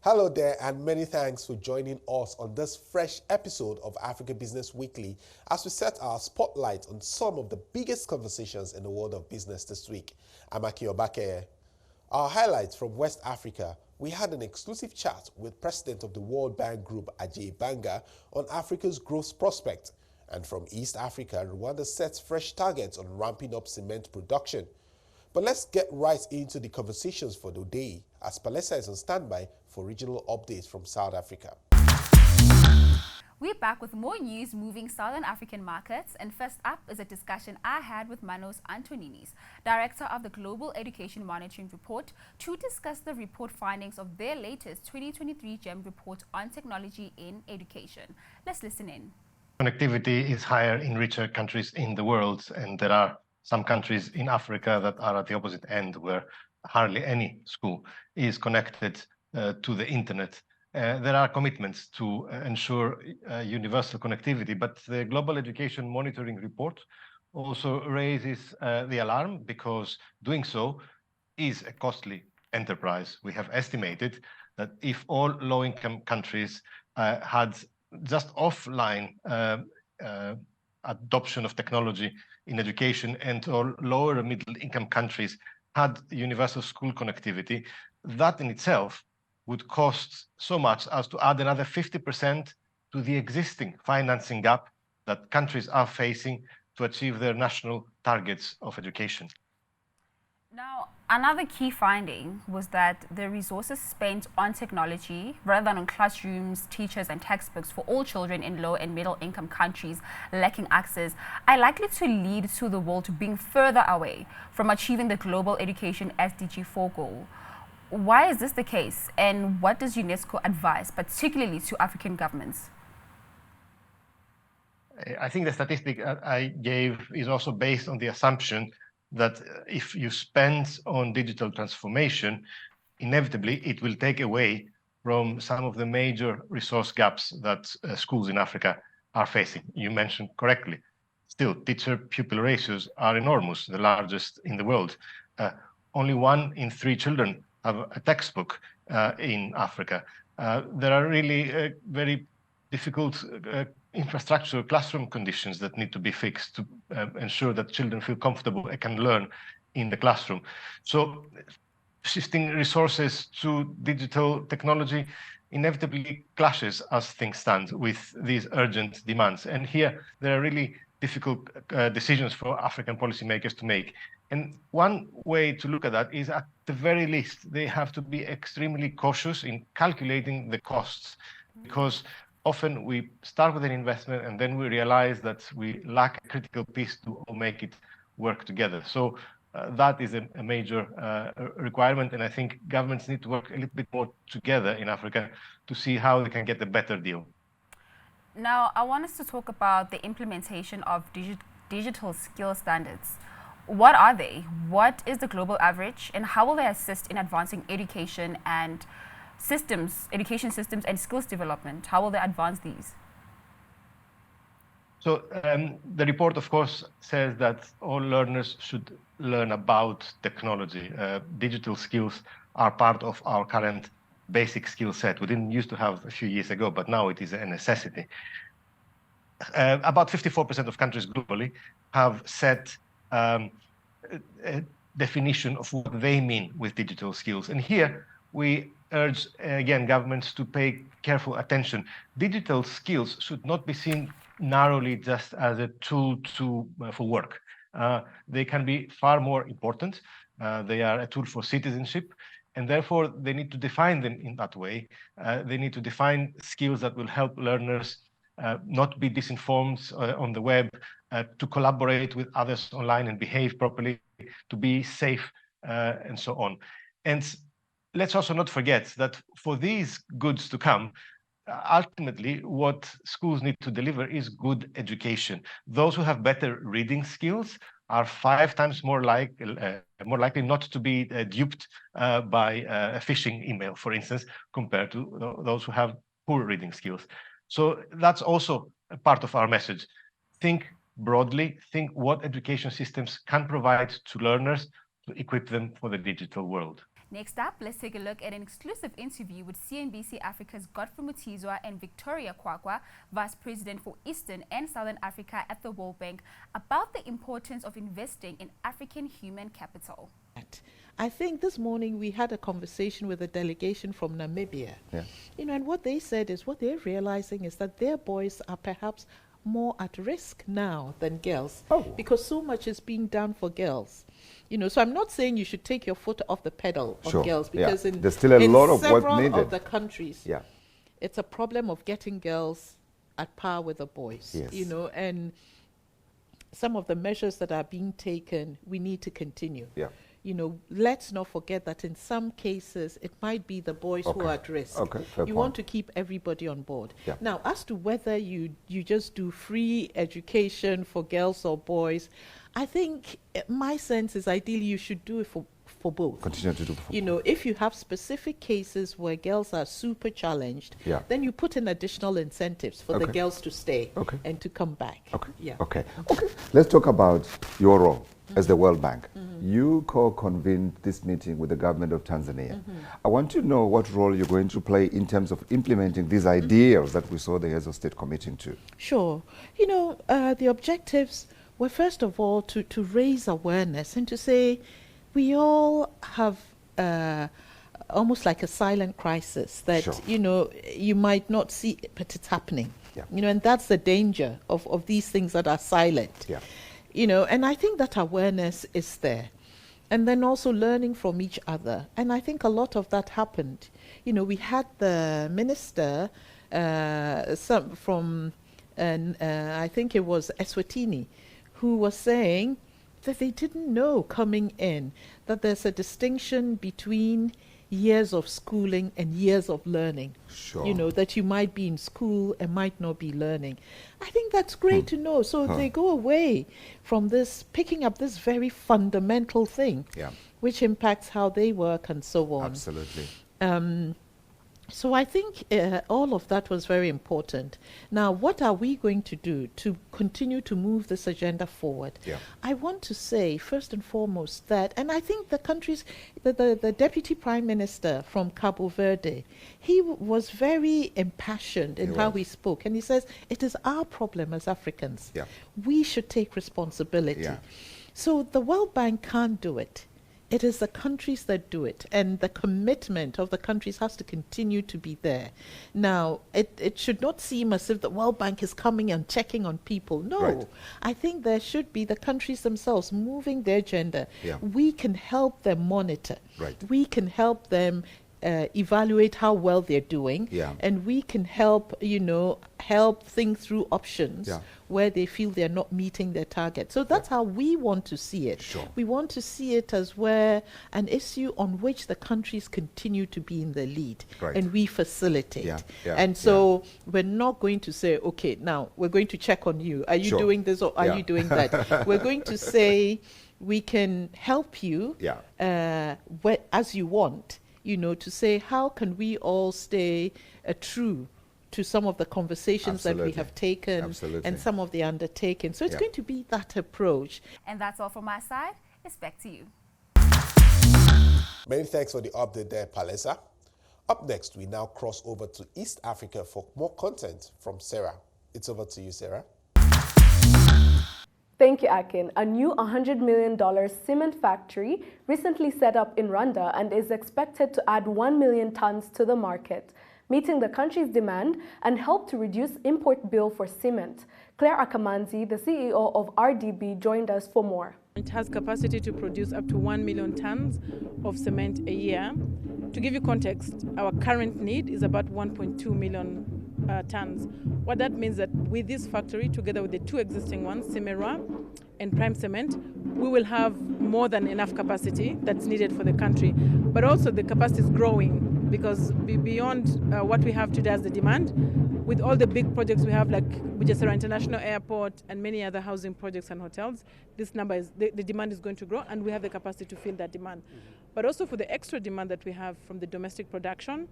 Hello there, and many thanks for joining us on this fresh episode of Africa Business Weekly as we set our spotlight on some of the biggest conversations in the world of business this week. I'm Aki Obake. Our highlights from West Africa: we had an exclusive chat with President of the World Bank Group, President Banga, on Africa's growth prospect. And from East Africa, Rwanda sets fresh targets on ramping up cement production. But let's get right into the conversations for the day, as Palesa is on standby for regional updates from South Africa. We're back with more news moving Southern African markets, and first up is a discussion I had with Manos Antoninis, Director of the Global Education Monitoring Report, to discuss the report findings of their latest 2023 GEM report on technology in education. Let's listen in. Connectivity is higher in richer countries in the world, and there are some countries in Africa that are at the opposite end, where hardly any school is connected to the internet. There are commitments to ensure universal connectivity, but the Global Education Monitoring Report also raises the alarm, because doing so is a costly enterprise. We have estimated that if all low-income countries had just offline adoption of technology in education, and all lower and middle income countries had universal school connectivity, that in itself would cost so much as to add another 50% to the existing financing gap that countries are facing to achieve their national targets of education. Now, another key finding was that the resources spent on technology, rather than on classrooms, teachers, and textbooks for all children in low and middle income countries lacking access, are likely to lead to the world being further away from achieving the Global Education SDG 4 goal. Why is this the case, and what does UNESCO advise, particularly to African governments? I think the statistic I gave is also based on the assumption that if you spend on digital transformation, inevitably it will take away from some of the major resource gaps that schools in Africa are facing. You mentioned correctly, still teacher-pupil ratios are enormous, the largest in the world. Only 1 in 3 children have a textbook in Africa. There are really very difficult infrastructure, classroom conditions that need to be fixed to ensure that children feel comfortable and can learn in the classroom. So shifting resources to digital technology inevitably clashes, as things stand, with these urgent demands. And here there are really difficult decisions for African policymakers to make. And one way to look at that is, at the very least, they have to be extremely cautious in calculating the costs, because often we start with an investment and then we realize that we lack a critical piece to make it work together. So that is a major requirement, and I think governments need to work a little bit more together in Africa to see how they can get a better deal. Now, I want us to talk about the implementation of digital skill standards. What are they? What is the global average, and how will they assist in advancing education and education systems and skills development? How will they advance these? So the report, of course, says that all learners should learn about technology. Digital skills are part of our current basic skill set. We didn't used to have a few years ago, but now it is a necessity. About 54% of countries globally have set a definition of what they mean with digital skills. And here we urge, again, governments to pay careful attention. Digital skills should not be seen narrowly just as a tool for work. They can be far more important. They are a tool for citizenship, and therefore they need to define them in that way. They need to define skills that will help learners not be disinformed on the web, to collaborate with others online and behave properly, to be safe, and so on. And let's also not forget that for these goods to come, ultimately what schools need to deliver is good education. Those who have better reading skills are 5 times more likely not to be duped by a phishing email, for instance, compared to those who have poor reading skills. So that's also a part of our message. Think broadly, think what education systems can provide to learners to equip them for the digital world. Next up, let's take a look at an exclusive interview with CNBC Africa's Godfrey Mutizwa and Victoria Kwakwa, Vice President for Eastern and Southern Africa at the World Bank, about the importance of investing in African human capital. I think this morning we had a conversation with a delegation from Namibia. Yeah. And what they said is what they're realizing is that their boys are perhaps more at risk now than girls, because so much is being done for girls. So I'm not saying you should take your foot off the pedal on girls, because there's still a lot of work needed. Several of the countries, it's a problem of getting girls at par with the boys. Yes. And some of the measures that are being taken, we need to continue. Yeah. Let's not forget that in some cases, it might be the boys who are at risk. You want to keep everybody on board. Yeah. Now, as to whether you just do free education for girls or boys, I think my sense is ideally you should do it for both. Continue to do it for both. If you have specific cases where girls are super challenged, then you put in additional incentives for the girls to stay and to come back. Okay. Let's talk about your role as the World Bank. You co-convened this meeting with the government of Tanzania. I want to know what role you're going to play in terms of implementing these ideas that we saw the heads of state committing to. Sure. The objectives were, first of all, to raise awareness and to say we all have almost like a silent crisis that, you might not see, but it's happening. And that's the danger of these things that are silent. And I think that awareness is there. And then also learning from each other. And I think a lot of that happened. We had the minister from, I think it was Eswatini, who was saying that they didn't know coming in that there's a distinction between years of schooling and years of learning. That you might be in school and might not be learning. I think that's great to know. So they go away from this, picking up this very fundamental thing, which impacts how they work and so on. Absolutely. So I think all of that was very important. Now, what are we going to do to continue to move this agenda forward? I want to say, first and foremost, that, and I think the countries, the Deputy Prime Minister from Cabo Verde, he was very impassioned in how he spoke. And he says, it is our problem as Africans. We should take responsibility. So the World Bank can't do it. It is the countries that do it, and the commitment of the countries has to continue to be there. Now, it should not seem as if the World Bank is coming and checking on people. No, I think there should be the countries themselves moving their agenda. We can help them monitor. We can help them evaluate how well they're doing, and we can help, help think through options where they feel they're not meeting their target. So that's how we want to see it. We want to see it as where an issue on which the countries continue to be in the lead, and we facilitate. And so we're not going to say, okay, now we're going to check on you. Are you doing this or are you doing that? We're going to say, we can help you as you want, to say, how can we all stay true to some of the conversations that we have taken and some of the undertakings. So it's going to be that approach. And that's all from my side. It's back to you. Many thanks for the update there, Palesa. Up next, we now cross over to East Africa for more content from Sarah. It's over to you, Sarah. Thank you, Akin. A new $100 million cement factory recently set up in Rwanda and is expected to add 1 million tons to the market, meeting the country's demand and help to reduce import bill for cement. Claire Akamanzi, the CEO of RDB, joined us for more. It has capacity to produce up to 1 million tons of cement a year. To give you context, our current need is about 1.2 million tons. What that means that with this factory, together with the two existing ones, Simera and Prime Cement, we will have more than enough capacity that's needed for the country. But also the capacity is growing because beyond what we have today as the demand, with all the big projects we have like Bugesera International Airport and many other housing projects and hotels, this number is, the demand is going to grow and we have the capacity to fill that demand. But also for the extra demand that we have from the domestic production,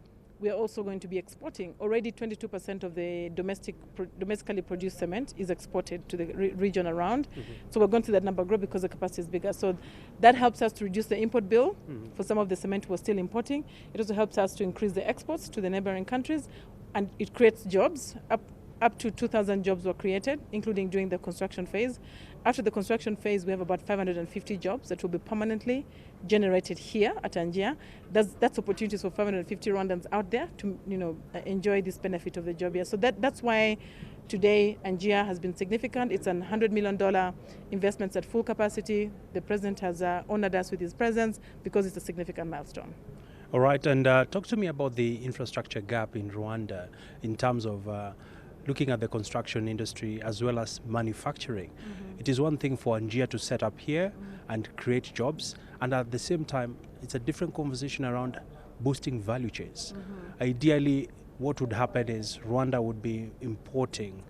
we are also going to be exporting. Already 22% of the domestically produced cement is exported to the region around. So we're going to see that number grow because the capacity is bigger. So that helps us to reduce the import bill for some of the cement we're still importing. It also helps us to increase the exports to the neighboring countries, and it creates jobs. Up to 2,000 jobs were created, including during the construction phase. After the construction phase, we have about 550 jobs that will be permanently generated here at Angia. That's opportunities for 550 Rwandans out there to enjoy this benefit of the job here. So that's why today Angia has been significant. It's an $100 million investment at full capacity. The president has honored us with his presence because it's a significant milestone. All right, and talk to me about the infrastructure gap in Rwanda in terms of looking at the construction industry as well as manufacturing. It is one thing for Angia to set up here and create jobs, and at the same time, it's a different conversation around boosting value chains. Ideally, what would happen is Rwanda would be importing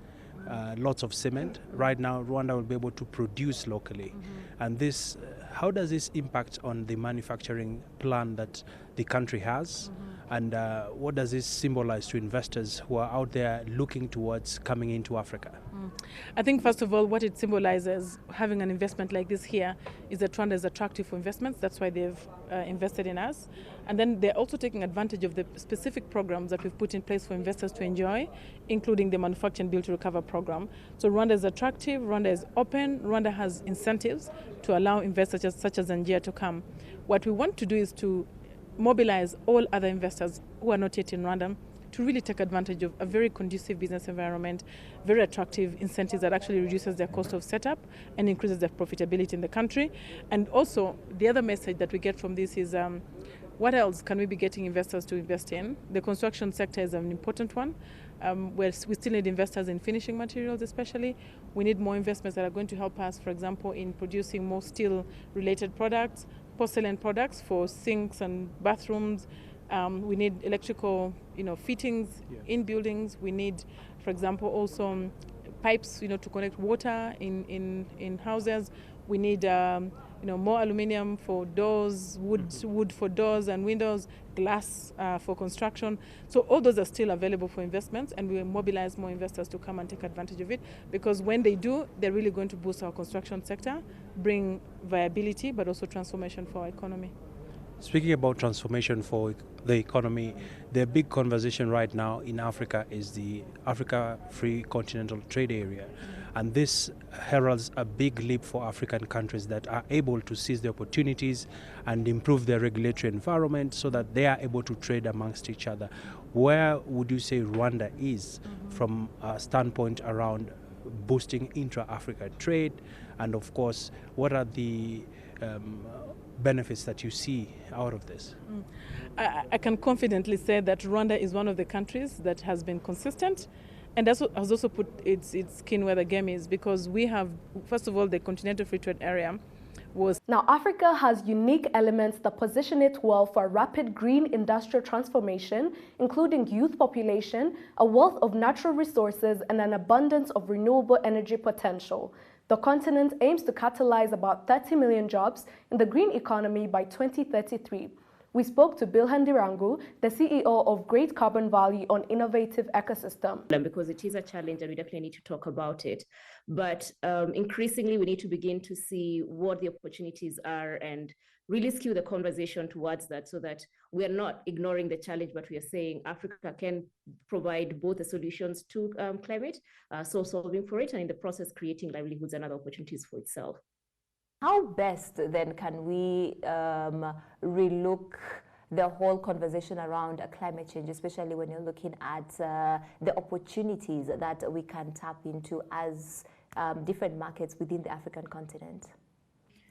lots of cement. Right now, Rwanda will be able to produce locally. And this, how does this impact on the manufacturing plan that the country has? And what does this symbolize to investors who are out there looking towards coming into Africa? I think, first of all, what it symbolizes, having an investment like this here, is that Rwanda is attractive for investments. That's why they've invested in us. And then they're also taking advantage of the specific programs that we've put in place for investors to enjoy, including the Manufacture and Build to Recover program. So Rwanda is attractive, Rwanda is open, Rwanda has incentives to allow investors such as Angia to come. What we want to do is to mobilize all other investors who are not yet in Rwanda to really take advantage of a very conducive business environment, very attractive incentives that actually reduces their cost of setup and increases their profitability in the country. And also, the other message that we get from this is what else can we be getting investors to invest in? The construction sector is an important one. We still need investors in finishing materials especially. We need more investments that are going to help us, for example, in producing more steel-related products, porcelain products for sinks and bathrooms. We need electrical, fittings in buildings. We need, for example, also pipes, to connect water in houses. We need, more aluminium for doors, wood for doors and windows, glass for construction. So all those are still available for investments, and we mobilize more investors to come and take advantage of it, because when they do, they're really going to boost our construction sector, bring viability, but also transformation for our economy. Speaking about transformation for the economy, the big conversation right now in Africa is the Africa Free Continental Trade Area. And this heralds a big leap for African countries that are able to seize the opportunities and improve their regulatory environment so that they are able to trade amongst each other. Where would you say Rwanda is from a standpoint around boosting intra-Africa trade? And of course, what are the benefits that you see out of this? I can confidently say that Rwanda is one of the countries that has been consistent, and has also put its skin where the game is, because we have, first of all, the Continental Free Trade Area was... Now, Africa has unique elements that position it well for rapid green industrial transformation, including youth population, a wealth of natural resources, and an abundance of renewable energy potential. The continent aims to catalyze about 30 million jobs in the green economy by 2033. We spoke to Bilhan Dirangu, the CEO of Great Carbon Valley, on innovative ecosystem. Because it is a challenge and we definitely need to talk about it. But increasingly, we need to begin to see what the opportunities are and really skew the conversation towards that, so that we are not ignoring the challenge, but we are saying Africa can provide both the solutions to climate, so solving for it, and in the process creating livelihoods and other opportunities for itself. How best then can we relook the whole conversation around climate change, especially when you're looking at the opportunities that we can tap into as different markets within the African continent?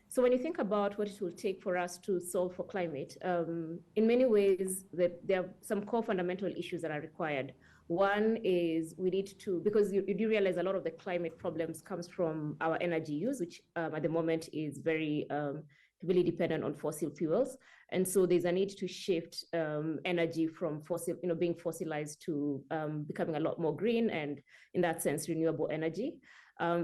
So when you think about what it will take for us to solve for climate, in many ways, there are some core fundamental issues that are required. One is we need to, because you do realize a lot of the climate problems comes from our energy use, which at the moment is very heavily dependent on fossil fuels. And so there's a need to shift energy from fossil, being fossilized to becoming a lot more green and, in that sense, renewable energy.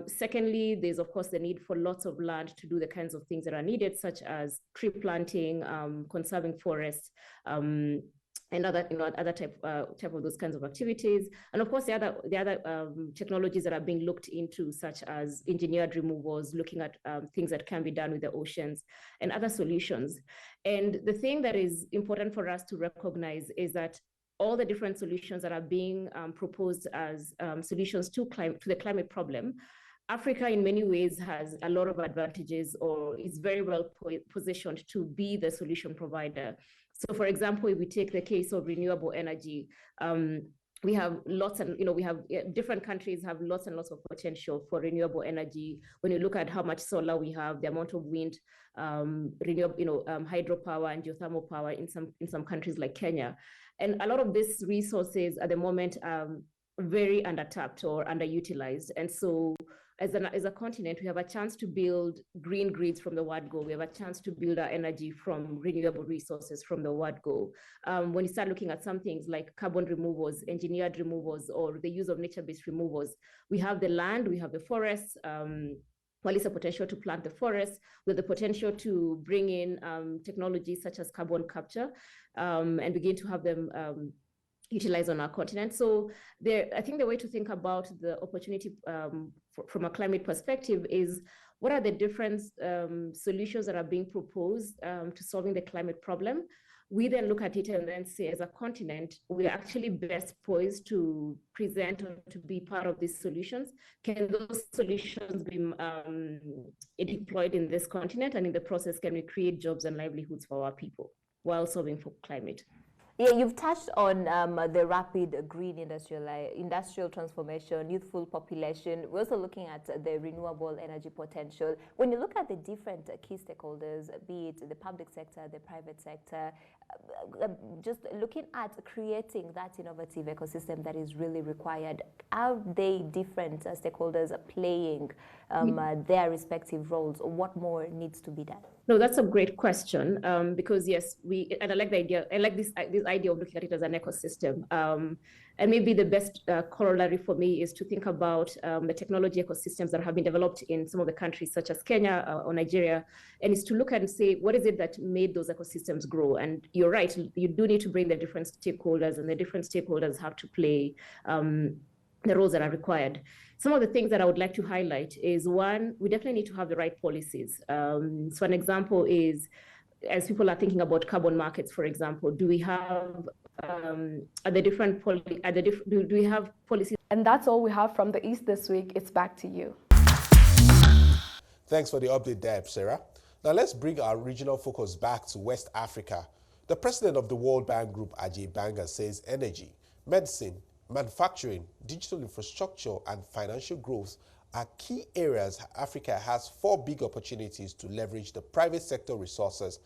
Secondly, there's of course the need for lots of land to do the kinds of things that are needed, such as tree planting, conserving forests, and other type of those kinds of activities. And of course, the other technologies that are being looked into, such as engineered removals, looking at things that can be done with the oceans and other solutions. And the thing that is important for us to recognize is that all the different solutions that are being proposed as solutions to the climate problem, Africa in many ways has a lot of advantages, or is very well positioned to be the solution provider. So for example, if we take the case of renewable energy, we have lots and, different countries have lots and lots of potential for renewable energy. When you look at how much solar we have, the amount of wind, renewable, hydropower and geothermal power in some countries like Kenya. And a lot of these resources at the moment are very undertapped or underutilized. And so as a continent, we have a chance to build green grids from the word go. We have a chance to build our energy from renewable resources from the word go. When you start looking at some things like carbon removals, engineered removals, or the use of nature-based removals, we have the land, we have the forests, well, at least a potential to plant the forest, with the potential to bring in technologies such as carbon capture and begin to have them utilized on our continent. So I think the way to think about the opportunity from a climate perspective is, what are the different solutions that are being proposed to solving the climate problem? We then look at it and then say, as a continent, we're actually best poised to present or to be part of these solutions. Can those solutions be deployed in this continent? And in the process, can we create jobs and livelihoods for our people while solving for climate? Yeah, you've touched on the rapid green industrial transformation, youthful population. We're also looking at the renewable energy potential. When you look at the different key stakeholders, be it the public sector, the private sector, just looking at creating that innovative ecosystem that is really required, are they different stakeholders playing their respective roles? What more needs to be done? No, that's a great question, because yes, and I like the idea. I like this idea of looking at it as an ecosystem. And maybe the best corollary for me is to think about the technology ecosystems that have been developed in some of the countries such as Kenya or Nigeria, and is to look and say, what is it that made those ecosystems grow? And you're right, you do need to bring the different stakeholders, and the different stakeholders have to play the roles that are required. Some of the things that I would like to highlight is, one, we definitely need to have the right policies. So an example is, as people are thinking about carbon markets, for example, do we have do we have policies? And that's all we have from the East this week. It's back to you. Thanks for the update there, Sarah. Now let's bring our regional focus back to West Africa. The president of the World Bank Group, President Banga, says energy, medicine, manufacturing, digital infrastructure, and financial growth are key areas Africa has 4 big opportunities to leverage the private sector resources.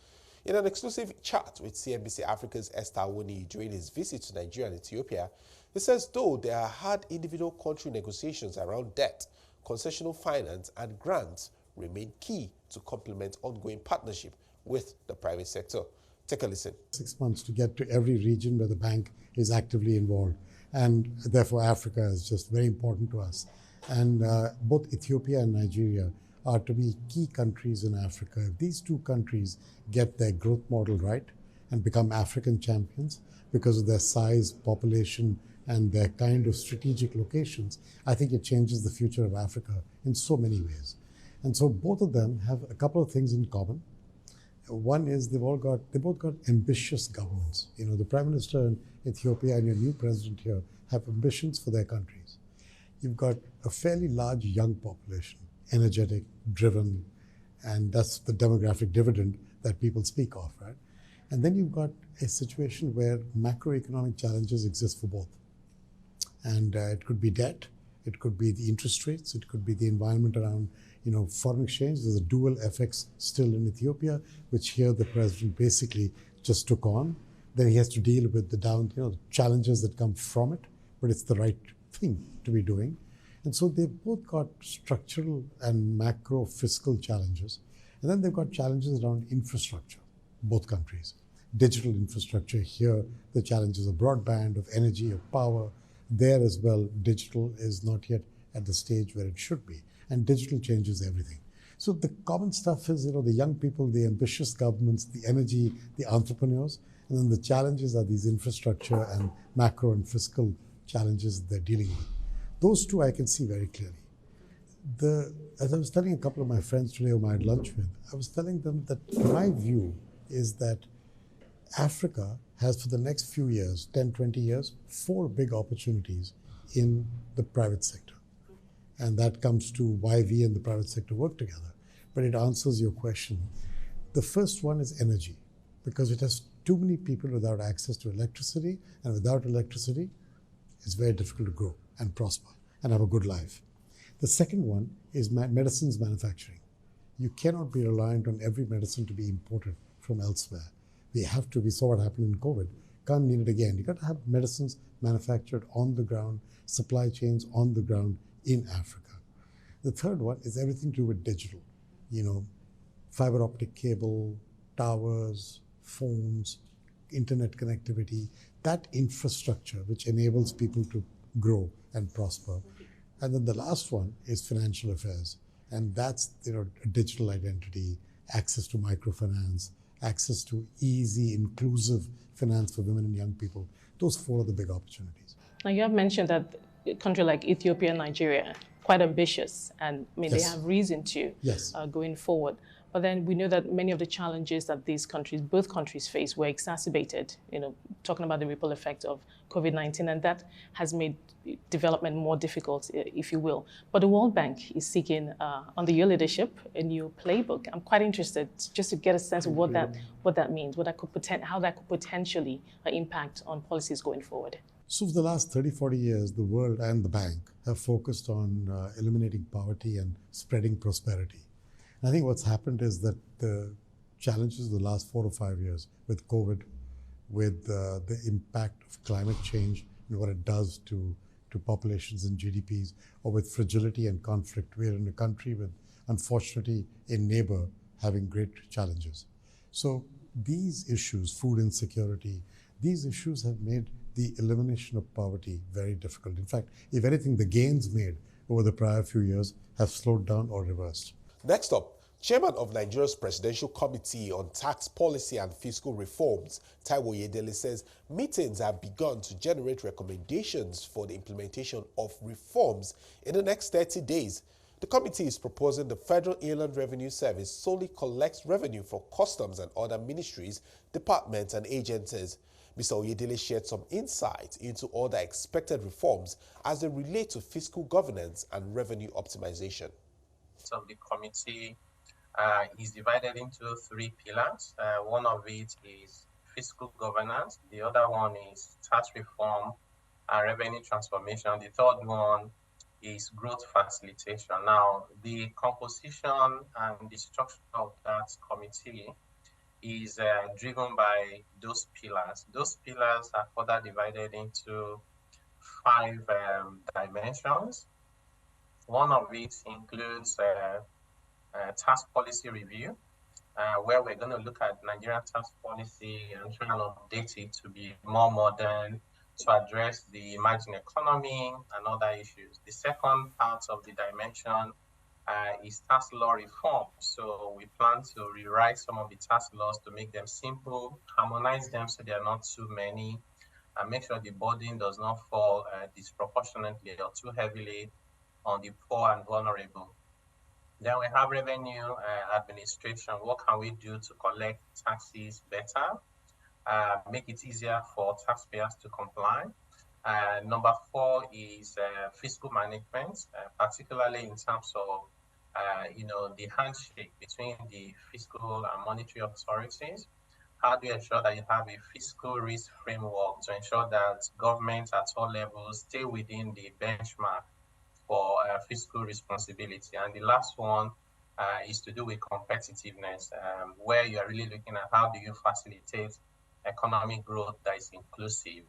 In an exclusive chat with CNBC Africa's Esther Awoni during his visit to Nigeria and Ethiopia, he says though there are hard individual country negotiations around debt, concessional finance, and grants remain key to complement ongoing partnership with the private sector. Take a listen. 6 months to get to every region where the bank is actively involved. And therefore, Africa is just very important to us. And both Ethiopia and Nigeria are to be key countries in Africa. If these 2 countries get their growth model right and become African champions because of their size, population, and their kind of strategic locations, I think it changes the future of Africa in so many ways. And so both of them have a couple of things in common. One is they both got ambitious governments. You know, the Prime Minister in Ethiopia and your new president here have ambitions for their countries. You've got a fairly large young population, energetic, driven, and that's the demographic dividend that people speak of, right? And then you've got a situation where macroeconomic challenges exist for both. And it could be debt, it could be the interest rates, it could be the environment around, foreign exchange. There's a dual FX still in Ethiopia, which here the president basically just took on. Then he has to deal with the challenges that come from it, but it's the right thing to be doing. And so they've both got structural and macro fiscal challenges. And then they've got challenges around infrastructure, both countries. Digital infrastructure here, the challenges of broadband, of energy, of power. There as well, digital is not yet at the stage where it should be. And digital changes everything. So the common stuff is, the young people, the ambitious governments, the energy, the entrepreneurs, and then the challenges are these infrastructure and macro and fiscal challenges they're dealing with. Those two I can see very clearly. As I was telling a couple of my friends today whom I had lunch with, I was telling them that my view is that Africa has, for the next few years, 10, 20 years, 4 big opportunities in the private sector. And that comes to why we and the private sector work together. But it answers your question. The first one is energy, because it has too many people without access to electricity, and without electricity, it's very difficult to grow and prosper and have a good life. The second one is medicines manufacturing. You cannot be reliant on every medicine to be imported from elsewhere. We saw what happened in COVID. Can't need it again. You got to have medicines manufactured on the ground, supply chains on the ground in Africa. The third one is everything to do with digital. Fiber optic cable, towers, phones, internet connectivity, that infrastructure which enables people to grow and prosper. And then the last one is financial affairs. And that's digital identity, access to microfinance, access to easy, inclusive finance for women and young people. Those 4 are the big opportunities. Now, you have mentioned that a country like Ethiopia and Nigeria, quite ambitious, and Yes. they have reason to Yes. Going forward. But then we know that many of the challenges that both countries face were exacerbated, talking about the ripple effect of COVID-19, and that has made development more difficult, if you will. But the World Bank is seeking, under your leadership, a new playbook. I'm quite interested just to get a sense of what that means, how that could potentially impact on policies going forward. So for the last 30, 40 years, the world and the bank have focused on eliminating poverty and spreading prosperity. And I think what's happened is that the challenges of the last 4 or 5 years with COVID, with the impact of climate change and what it does to populations and GDPs, or with fragility and conflict. We're in a country with, unfortunately, a neighbor having great challenges. So these issues, food insecurity, these issues have made the elimination of poverty very difficult. In fact, if anything, the gains made over the prior few years have slowed down or reversed. Next up, Chairman of Nigeria's Presidential Committee on Tax Policy and Fiscal Reforms, Taiwo Oyedele, says meetings have begun to generate recommendations for the implementation of reforms in the next 30 days. The committee is proposing the Federal Inland Revenue Service solely collects revenue for customs and other ministries, departments, and agencies. Mr. Oyedele shared some insight into other expected reforms as they relate to fiscal governance and revenue optimization. Of the committee is divided into 3 pillars. One of it is fiscal governance. The other one is tax reform and revenue transformation. The third one is growth facilitation. Now, the composition and the structure of that committee is driven by those pillars. Those pillars are further divided into 5 dimensions. One of it includes tax policy review, where we're going to look at Nigerian tax policy and try and update it to be more modern, to address the emerging economy and other issues. The second part of the dimension is tax law reform. So we plan to rewrite some of the tax laws to make them simple, harmonize them so they are not too many, and make sure the burden does not fall disproportionately or too heavily on the poor and vulnerable. Then we have revenue administration. What can we do to collect taxes better, make it easier for taxpayers to comply? Number 4 is fiscal management, particularly in terms of the handshake between the fiscal and monetary authorities. How do you ensure that you have a fiscal risk framework to ensure that governments at all levels stay within the benchmark for fiscal responsibility? And the last one is to do with competitiveness, where you are really looking at how do you facilitate economic growth that is inclusive.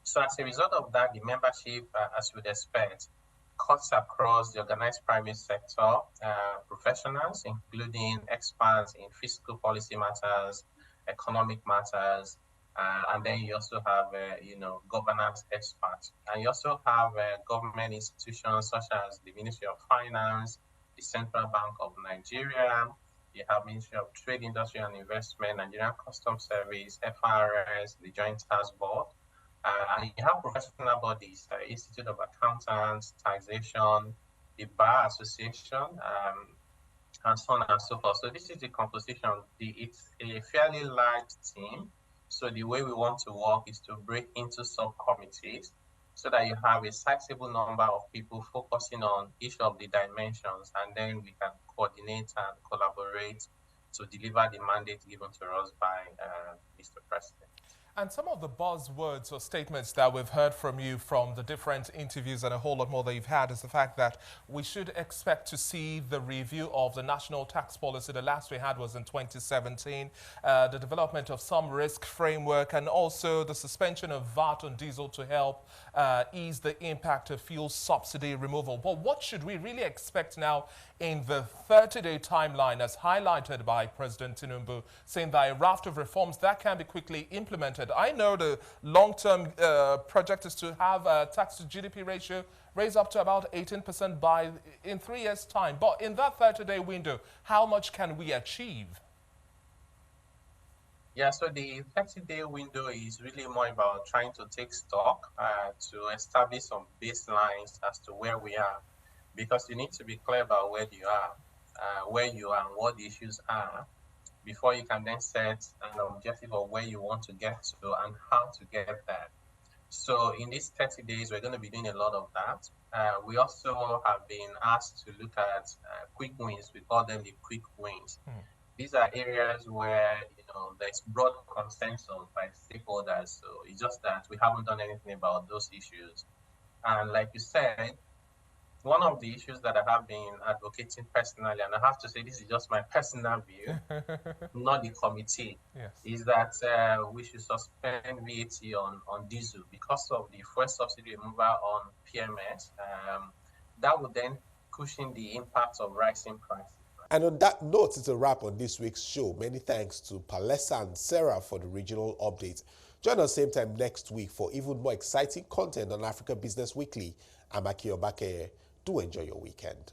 So as a result of that, the membership, as you would expect, cuts across the organized private sector professionals, including experts in fiscal policy matters, economic matters, and then you also have, governance experts. And you also have government institutions such as the Ministry of Finance, the Central Bank of Nigeria, you have Ministry of Trade, Industry and Investment, Nigerian Customs Service, FRS, the Joint Task Board, and you have professional bodies, Institute of Accountants, Taxation, the Bar Association, and so on and so forth. So this is the composition. It's a fairly large team. So the way we want to work is to break into subcommittees so that you have a sizable number of people focusing on each of the dimensions, and then we can coordinate and collaborate to deliver the mandate given to us by Mr. President. And some of the buzzwords or statements that we've heard from you from the different interviews and a whole lot more that you've had is the fact that we should expect to see the review of the national tax policy. The last we had was in 2017, the development of some risk framework, and also the suspension of VAT on diesel to help ease the impact of fuel subsidy removal. But what should we really expect now in the 30-day timeline as highlighted by President Tinubu, saying that a raft of reforms that can be quickly implemented? I know the long-term project is to have a tax-to-GDP ratio raised up to about 18% in 3 years' time. But in that 30-day window, how much can we achieve? Yeah, so the 30-day window is really more about trying to take stock, to establish some baselines as to where we are. Because you need to be clear about where you are and what the issues are before you can then set an objective of where you want to get to and how to get there. So in these 30 days, we're going to be doing a lot of that. We also have been asked to look at quick wins. We call them the quick wins. These are areas where there's broad consensus by stakeholders. So it's just that we haven't done anything about those issues. And like you said, one of the issues that I have been advocating personally, and I have to say this is just my personal view, not the committee, is that we should suspend VAT on diesel because of the fuel subsidy removal on PMS. That would then cushion the impact of rising prices. And on that note, it's a wrap on this week's show. Many thanks to Palesa and Sarah for the regional update. Join us same time next week for even more exciting content on Africa Business Weekly. I'm Aki Obake. Do enjoy your weekend.